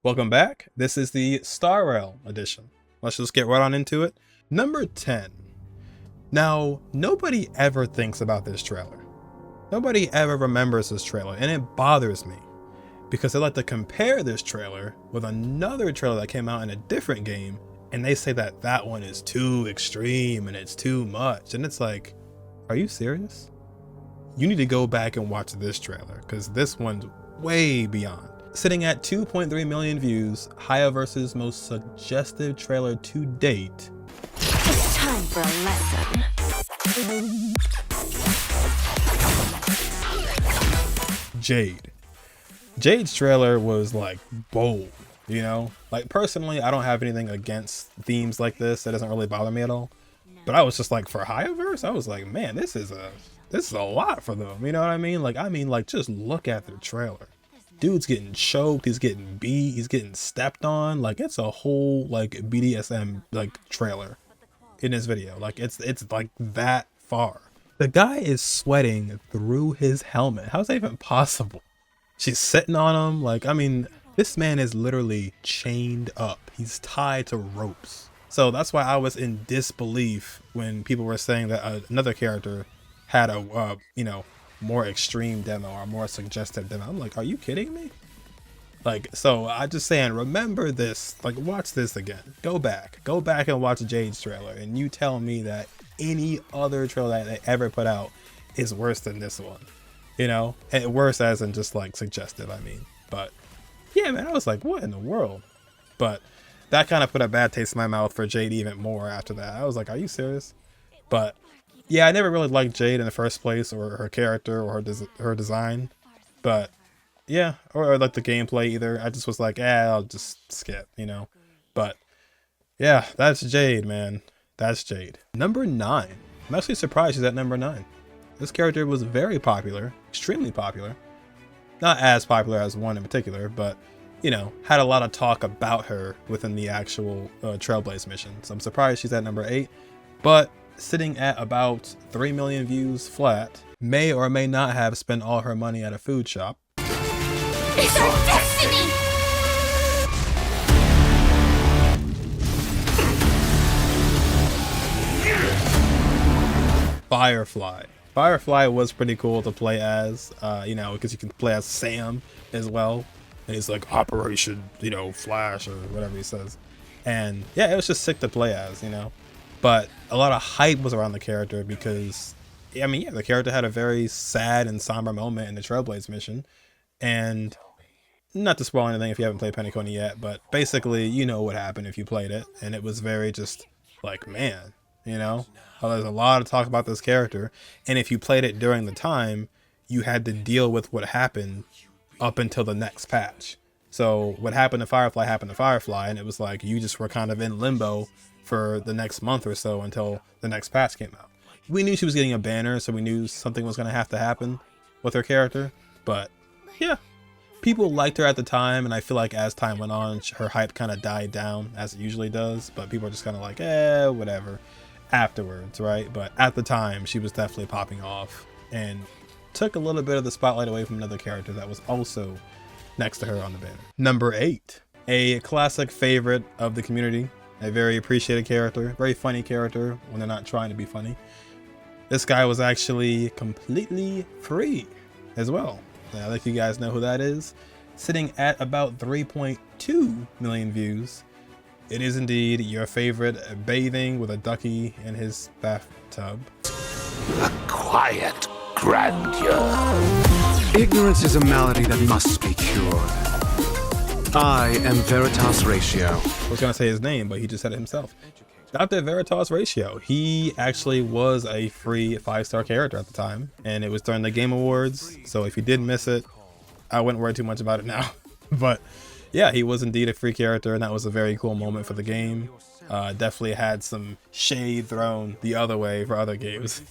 Welcome back. This is the Star Rail edition. Let's just get right on into it. Number 10. Now, nobody ever thinks about this trailer. Nobody ever remembers this trailer, and it bothers me because they like to compare this trailer with another trailer that came out in a different game, and they say that that one is too extreme and it's too much. And it's like, are you serious? You need to go back and watch this trailer because this one's way beyond. Sitting at 2.3 million views, Hayaverse's most suggestive trailer to date. It's time for a lesson. Jade. Jade's trailer was like bold, you know? Like personally, I don't have anything against themes like this. That doesn't really bother me at all. But I was just like, for Hayaverse, I was like, man, this is a lot for them. You know what I mean? Like just look at their trailer. Dude's getting choked, he's getting beat, he's getting stepped on. Like it's a whole like BDSM like trailer in this video. Like it's like that far. The guy is sweating through his helmet. How's that even possible? She's sitting on him. Like, I mean, this man is literally chained up. He's tied to ropes. So that's why I was in disbelief when people were saying that another character had a more extreme demo or more suggestive demo. I'm like, are you kidding me? Like, so I just saying, remember this, like watch this again. Go back and watch Jade's trailer and you tell me that any other trailer that they ever put out is worse than this one, you know? And worse as in just like suggestive, I mean. But yeah, man, I was like, what in the world? But that kind of put a bad taste in my mouth for Jade even more after that. I was like, are you serious? But yeah, I never really liked Jade in the first place, or her character, or her design. But yeah, or like the gameplay either. I just was like, I'll just skip, you know. But yeah, that's Jade, man. That's Jade. Number 9. I'm actually surprised she's at number 9. This character was very popular, extremely popular. Not as popular as one in particular, but you know, had a lot of talk about her within the actual Trailblaze mission. So I'm surprised she's at number 8. But sitting at about 3 million views flat, may or may not have spent all her money at a food shop. It's our destiny! Firefly. Firefly was pretty cool to play as, you know, because you can play as Sam as well. And he's like Operation, you know, Flash or whatever he says. And yeah, it was just sick to play as, you know. But a lot of hype was around the character because, I mean, yeah, the character had a very sad and somber moment in the Trailblaze mission. And not to spoil anything if you haven't played Penacony yet, but basically, you know what happened if you played it. And it was very just like, man, you know, there's a lot of talk about this character. And if you played it during the time, you had to deal with what happened up until the next patch. So what happened to Firefly, and it was like you just were kind of in limbo for the next month or so until the next patch came out. We knew she was getting a banner, so we knew something was going to have to happen with her character. But yeah, people liked her at the time, and I feel like as time went on, her hype kind of died down, as it usually does. But people are just kind of like, whatever, afterwards, right? But at the time, she was definitely popping off and took a little bit of the spotlight away from another character that was also next to her on the banner. Number 8, a classic favorite of the community. A very appreciated character, very funny character when they're not trying to be funny. This guy was actually completely free as well. I think you guys know who that is. Sitting at about 3.2 million views. It is indeed your favorite, bathing with a ducky in his bathtub. A quiet grandeur. Ignorance is a malady that must be cured. I am Veritas Ratio. I was gonna say his name, but he just said it himself. Dr. Veritas Ratio. He actually was a free 5-star character at the time, and it was during the Game Awards. So if you did miss it, I wouldn't worry too much about it now. But yeah, he was indeed a free character, and that was a very cool moment for the game. Definitely had some shade thrown the other way for other games.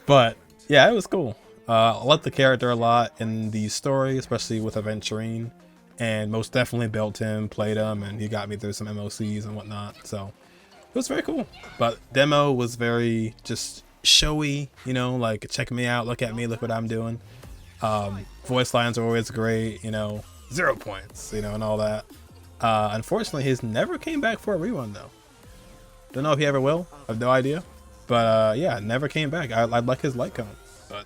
But yeah, it was cool. I liked the character a lot in the story, especially with Aventurine. And most definitely built him, played him, and he got me through some MOCs and whatnot. So it was very cool. But demo was very just showy, you know, like check me out, look at me, look what I'm doing. Voice lines are always great, you know. 0 points, you know, and all that. Unfortunately, he's never came back for a rerun though. Don't know if he ever will. I have no idea. But yeah, never came back. I'd like his light cone, but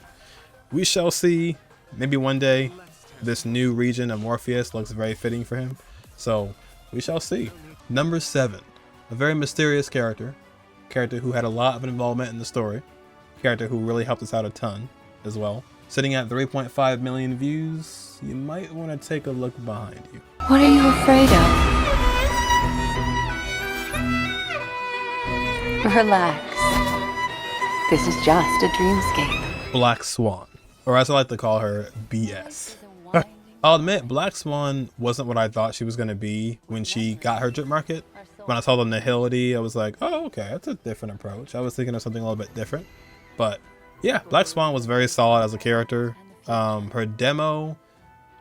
we shall see. Maybe one day. This new region of Morpheus looks very fitting for him, so we shall see. Number 7, a very mysterious character who had a lot of involvement in the story, character who really helped us out a ton as well. Sitting at 3.5 million views, you might want to take a look behind you. What are you afraid of? Relax. This is just a dreamscape. Black Swan, or as I like to call her, BS. I'll admit, Black Swan wasn't what I thought she was going to be when she got her drip market. When I saw the nihility, I was like, oh, okay, that's a different approach. I was thinking of something a little bit different. But yeah, Black Swan was very solid as a character. Her demo,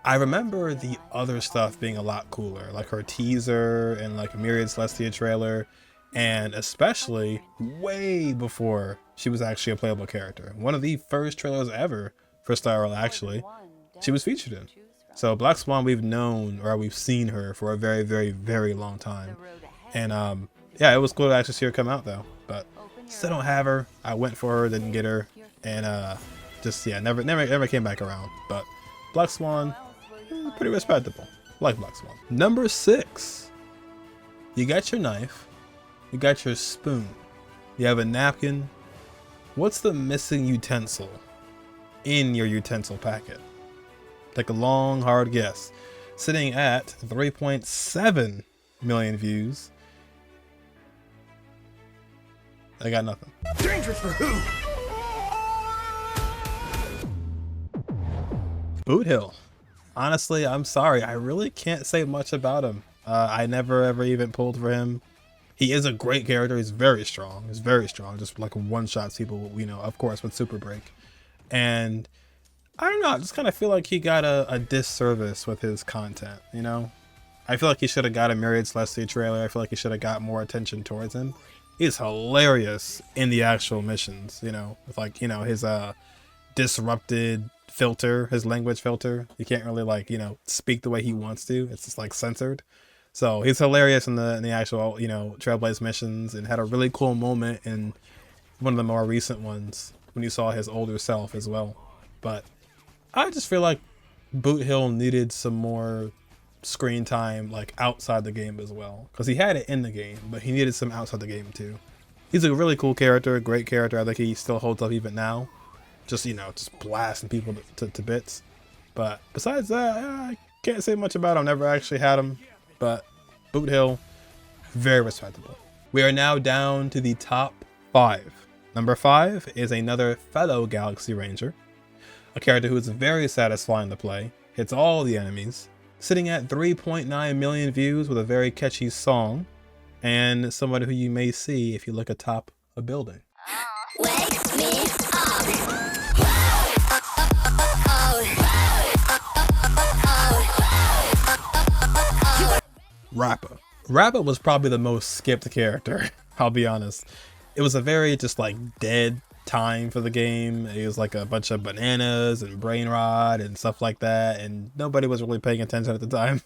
I remember the other stuff being a lot cooler, like her teaser and like a Myriad Celestia trailer, and especially way before she was actually a playable character. One of the first trailers ever for Star Rail, actually, she was featured in. So Black Swan, we've known, or we've seen her for a very, very, very long time. And yeah, it was cool to actually see her come out though, but still don't have her. I went for her, didn't get her, and just, yeah, never came back around. But Black Swan, pretty respectable. Like Black Swan. Number 6, you got your knife, you got your spoon, you have a napkin. What's the missing utensil in your utensil packet? Take a long, hard guess. Sitting at 3.7 million views. I got nothing. Dangerous for who? Boot Hill. Honestly, I'm sorry. I really can't say much about him. I never ever even pulled for him. He is a great character. He's very strong. He's very strong. Just like one-shots people, you know, of course, with Super Break. And I don't know, I just kind of feel like he got a disservice with his content, you know? I feel like he should have got a Myriad Celestia trailer. I feel like he should have got more attention towards him. He's hilarious in the actual missions, you know, with like, you know, his disrupted filter, his language filter. You can't really like, you know, speak the way he wants to. It's just like censored. So he's hilarious in the actual, you know, Trailblaze missions, and had a really cool moment in one of the more recent ones when you saw his older self as well. But I just feel like Boot Hill needed some more screen time, like outside the game as well, because he had it in the game, but he needed some outside the game too. He's a really cool character, a great character. I think he still holds up even now, just, you know, just blasting people to bits. But besides that, I can't say much about him. Never actually had him, but Boot Hill, very respectable. We are now down to the top 5. Number 5 is another fellow Galaxy Ranger, a character who is very satisfying to play, hits all the enemies, sitting at 3.9 million views with a very catchy song, and somebody who you may see if you look atop a building. Wake me up. Rappa. Rappa was probably the most skipped character, I'll be honest. It was a very just like dead time for the game. It was like a bunch of bananas and brain rot and stuff like that, and nobody was really paying attention at the time.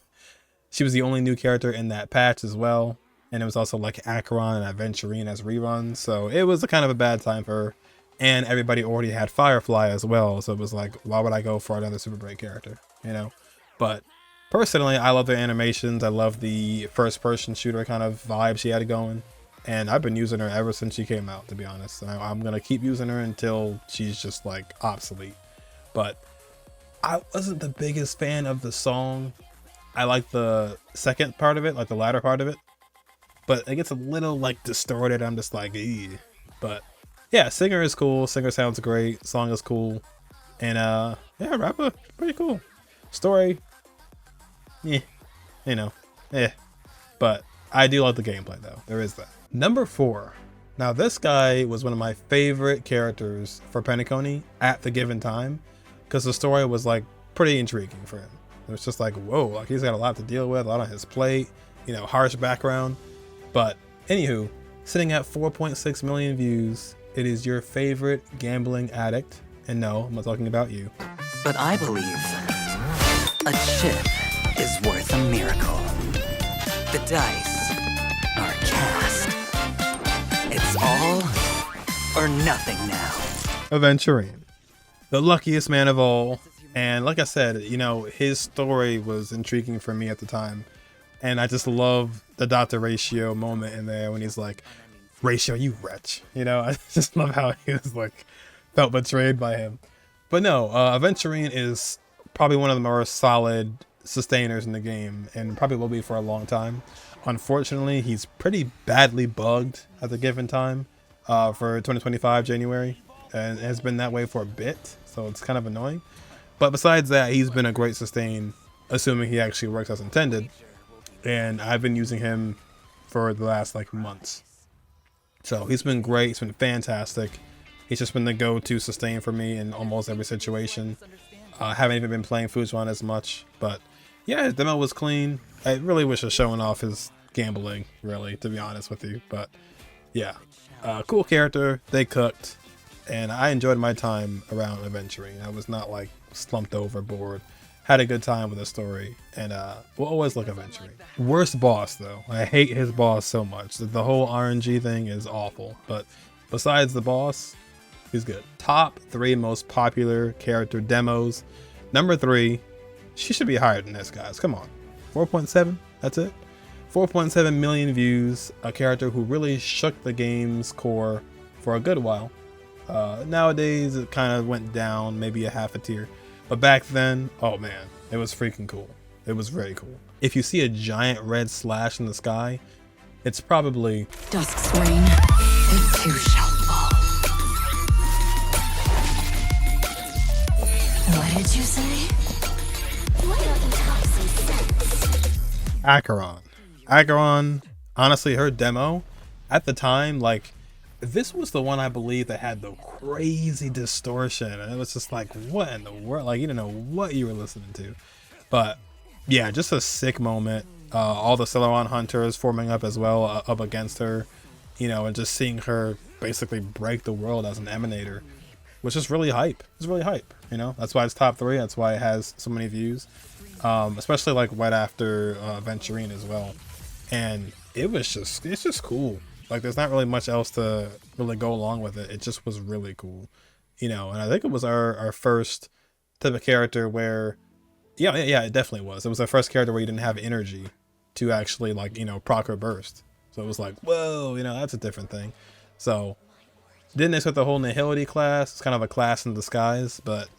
She was the only new character in that patch as well, and it was also like Acheron and Aventurine as reruns, so it was a kind of a bad time for her. And everybody already had Firefly as well, so it was like, why would I go for another Super Break character, you know? But personally, I love the animations. I love the first-person shooter kind of vibe she had going. And I've been using her ever since she came out, to be honest. And I'm going to keep using her until she's just like obsolete. But I wasn't the biggest fan of the song. I like the second part of it, like the latter part of it. But it gets a little like distorted. I'm just like, eeh. But yeah, singer is cool. Singer sounds great. Song is cool. And yeah, Rappa, pretty cool. Story, yeah, you know, yeah. But I do like the gameplay though. There is that. Number 4. Now this guy was one of my favorite characters for Penacony at the given time, because the story was like pretty intriguing for him. It was just like, whoa, like he's got a lot to deal with, a lot on his plate, you know, harsh background. But anywho, sitting at 4.6 million views, it is your favorite gambling addict. And no, I'm not talking about you. But I believe a chip is worth a miracle. The dice are cast. It's all or nothing now. Aventurine, the luckiest man of all. And like I said, you know, his story was intriguing for me at the time. And I just love the Dr. Ratio moment in there when he's like, Ratio, you wretch. You know, I just love how he was like, felt betrayed by him. But no, Aventurine is probably one of the more solid sustainers in the game and probably will be for a long time. Unfortunately, he's pretty badly bugged at the given time for 2025 January. And it has been that way for a bit. So it's kind of annoying. But besides that, he's been a great sustain, assuming he actually works as intended. And I've been using him for the last like months. So he's been great. He's been fantastic. He's just been the go-to sustain for me in almost every situation. I haven't even been playing Fujuan as much. But yeah, his demo was clean. I really wish I was showing off his gambling, really, to be honest with you. But yeah, cool character. They cooked. And I enjoyed my time around Aventurine. I was not like slumped over, bored. Had a good time with the story, and we'll always look Aventurine. Worst boss though. I hate his boss so much. The whole RNG thing is awful, but besides the boss, he's good. Top 3 most popular character demos. Number 3, she should be higher than this, guys. Come on, 4.7. That's it. 4.7 million views. A character who really shook the game's core for a good while. Nowadays it kind of went down, maybe a half a tier, but back then, oh man, it was freaking cool. It was very cool. If you see a giant red slash in the sky, it's probably Dusk's reign, it too shall fall. What did you say? Why don't you talk some sense? Acheron. Acheron, honestly, her demo at the time, like, this was the one I believe that had the crazy distortion, and it was just like, what in the world? Like, you didn't know what you were listening to. But yeah, just a sick moment. All the Celeron hunters forming up as well, up against her, you know, and just seeing her basically break the world as an emanator, which is really hype. It's really hype, you know. That's why it's top 3. That's why it has so many views, especially like right after Aventurine as well. And it's just cool. Like, there's not really much else to really go along with it. It just was really cool, you know. And I think it was our first type of character where, yeah, it definitely was. It was our first character where you didn't have energy to actually, like, you know, proc or burst. So it was like, whoa, you know, that's a different thing. So didn't expect the whole Nihility class. It's kind of a class in disguise. But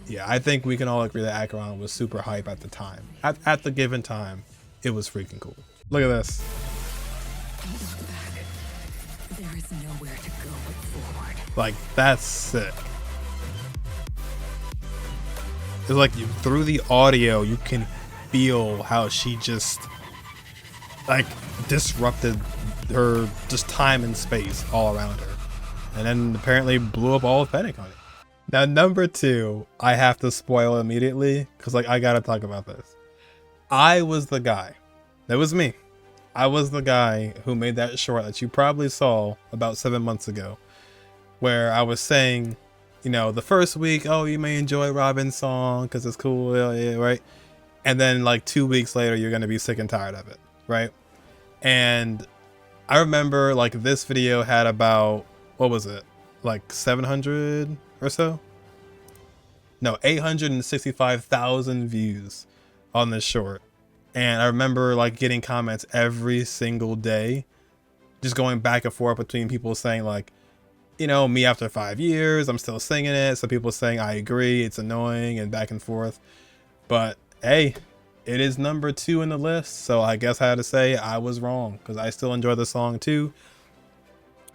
yeah, I think we can all agree that Acheron was super hype at the time. At the given time, it was freaking cool. Look at this. There is nowhere to go but forward. Like, that's sick. It's like through the audio, you can feel how she just like disrupted her just time and space all around her. And then apparently blew up all of Panic on it. Now, number 2, I have to spoil immediately because, like, I gotta talk about this. I was the guy. That was me. I was the guy who made that short that you probably saw about 7 months ago, where I was saying, you know, the first week, oh, you may enjoy Robin's song because it's cool, yeah, right? And then like 2 weeks later, you're going to be sick and tired of it, right? And I remember like this video had about, what was it? Like 700 or so? No, 865,000 views on this short. And I remember like getting comments every single day, just going back and forth between people saying like, you know, me after 5 years, I'm still singing it. Some people saying I agree, it's annoying, and back and forth. But hey, it is number 2 in the list. So I guess I had to say I was wrong because I still enjoy the song too.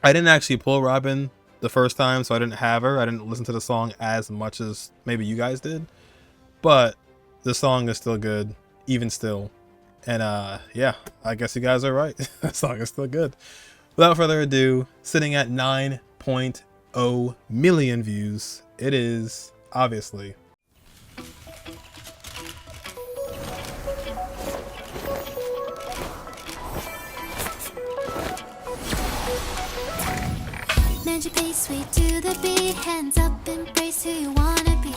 I didn't actually pull Robin the first time, so I didn't have her. I didn't listen to the song as much as maybe you guys did. But the song is still good, even still. And yeah, I guess you guys are right. The song is still good. Without further ado, sitting at 9.0 million views, it is obviously Magic pace, way to the beat. Hands up, embrace who you wanna be.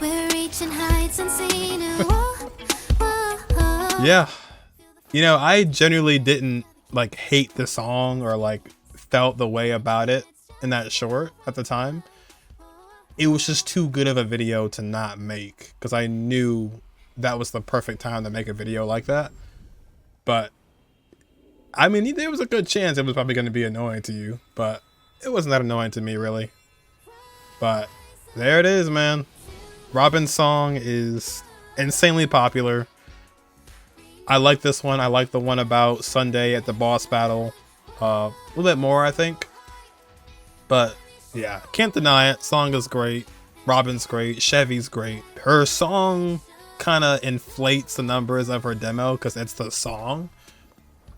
We're reaching heights unseen. Whoa, whoa. Yeah, you know, I genuinely didn't like hate the song or like felt the way about it in that short at the time. It was just too good of a video to not make, because I knew that was the perfect time to make a video like that. But I mean, there was a good chance it was probably going to be annoying to you, but it wasn't that annoying to me, really. But there it is, man. Robin's song is insanely popular. I like this one. I like the one about Sunday at the boss battle a little bit more, I think. But yeah, can't deny it. Song is great. Robin's great. Chevy's great. Her song kind of inflates the numbers of her demo because it's the song.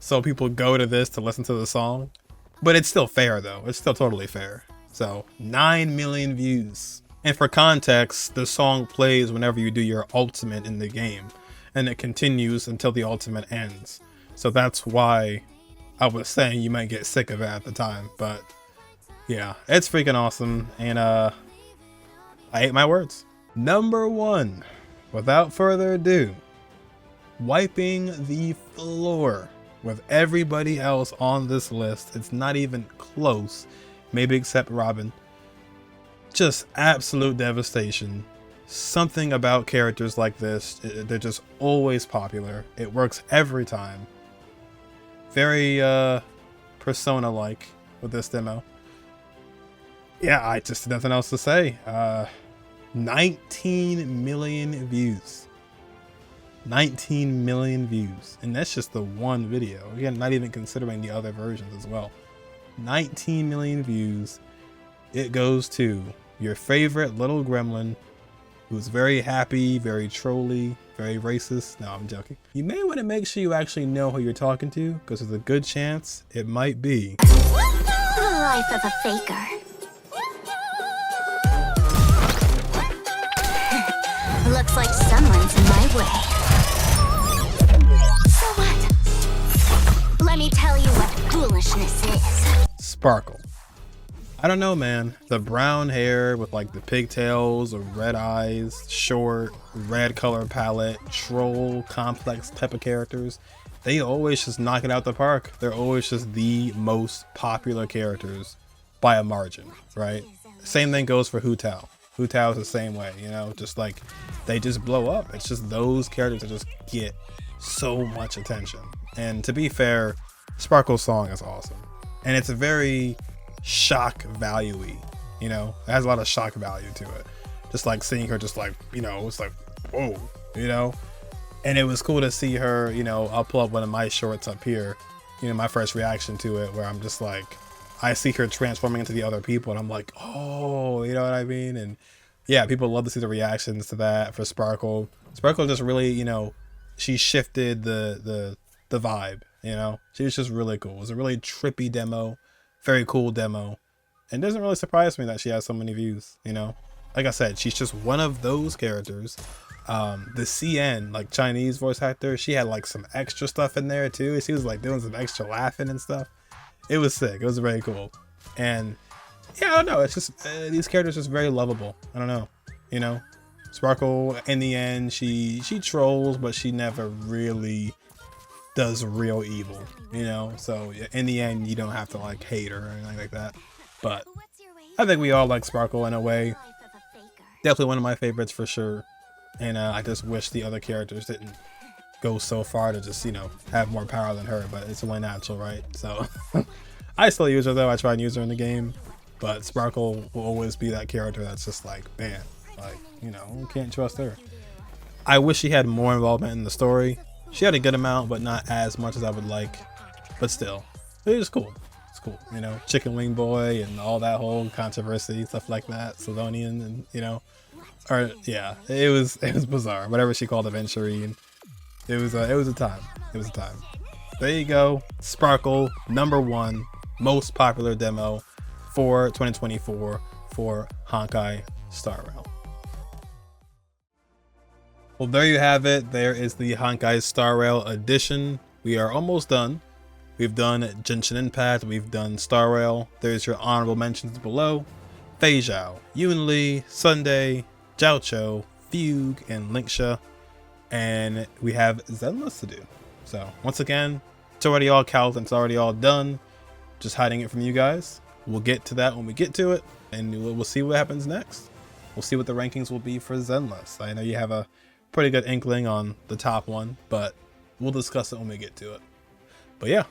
So people go to this to listen to the song. But it's still fair, though. It's still totally fair. So 9 million views. And for context, the song plays whenever you do your ultimate in the game. And it continues until the ultimate ends. So that's why I was saying you might get sick of it at the time. But yeah, it's freaking awesome. And I ate my words. Number 1, without further ado, wiping the floor with everybody else on this list. It's not even close, maybe except Robin. Just absolute devastation. Something about characters like this, they're just always popular. It works every time. Very Persona-like with this demo. Yeah, I just nothing else to say. 19 million views. 19 million views, and that's just the one video. Again, not even considering the other versions as well. 19 million views. It goes to your favorite little gremlin, who's very happy, very trolly, very racist. No, I'm joking. You may want to make sure you actually know who you're talking to, because there's a good chance it might be The life of a faker. Looks like someone's in my way. So what? Let me tell you what foolishness is. Sparkle. I don't know, man. The brown hair with like the pigtails or red eyes, short, red color palette, troll, complex type of characters. They always just knock it out the park. They're always just the most popular characters by a margin, right? Same thing goes for Hu Tao. Hu Tao is the same way, you know, just like they just blow up. It's just those characters that just get so much attention. And to be fair, Sparkle's song is awesome. And it's a very shock value-y, you know, it has a lot of shock value to it. Just like seeing her just like, you know, it's like, whoa, you know. And it was cool to see her, you know, I'll pull up one of my shorts up here, you know, my first reaction to it, where I'm just like, I see her transforming into the other people and I'm like, oh, you know what I mean? And yeah, people love to see the reactions to that for Sparkle. Sparkle just really, you know, she shifted the vibe, you know? She was just really cool. It was a really trippy demo, very cool demo. And it doesn't really surprise me that she has so many views, you know? Like I said, she's just one of those characters. The CN, like Chinese voice actor, she had like some extra stuff in there too. She was like doing some extra laughing and stuff. It was sick. It was very cool. And yeah, I don't know. It's just these characters are just very lovable. I don't know. You know, Sparkle in the end, she trolls, but she never really does real evil. You know, so in the end, you don't have to like hate her or anything like that. But I think we all like Sparkle in a way. Definitely one of my favorites for sure. And I just wish the other characters didn't go so far to just, you know, have more power than her, but it's only natural, right? So I still use her though. I try and use her in the game, but Sparkle will always be that character that's just like, man, like, you know, can't trust her. I wish she had more involvement in the story. She had a good amount, but not as much as I would like, but still, it was cool. It's cool, you know, Chicken Wing Boy and all that whole controversy, stuff like that, Slavonian, and you know, or yeah, it was bizarre. Whatever she called Aventurine. It was a time. It was a time. There you go. Sparkle, #1 most popular demo for 2024 for Honkai Star Rail. Well, there you have it. There is the Honkai Star Rail edition. We are almost done. We've done Genshin Impact. We've done Star Rail. There's your honorable mentions below. Fei Zhao, Yun Li, Sunday, Jiao Cho, Fugue, and Linksha. and we have Zenless to do. So once again, it's already all calc and it's already all done. Just hiding it from you guys. We'll get to that when we get to it, and we'll see what happens next. We'll see what the rankings will be for Zenless. I know you have a pretty good inkling on the top one, but we'll discuss it when we get to it. But yeah,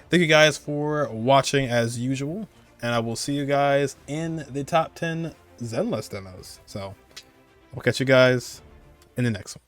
thank you guys for watching as usual, and I will see you guys in the top 10 Zenless demos. So I'll catch you guys in the next one.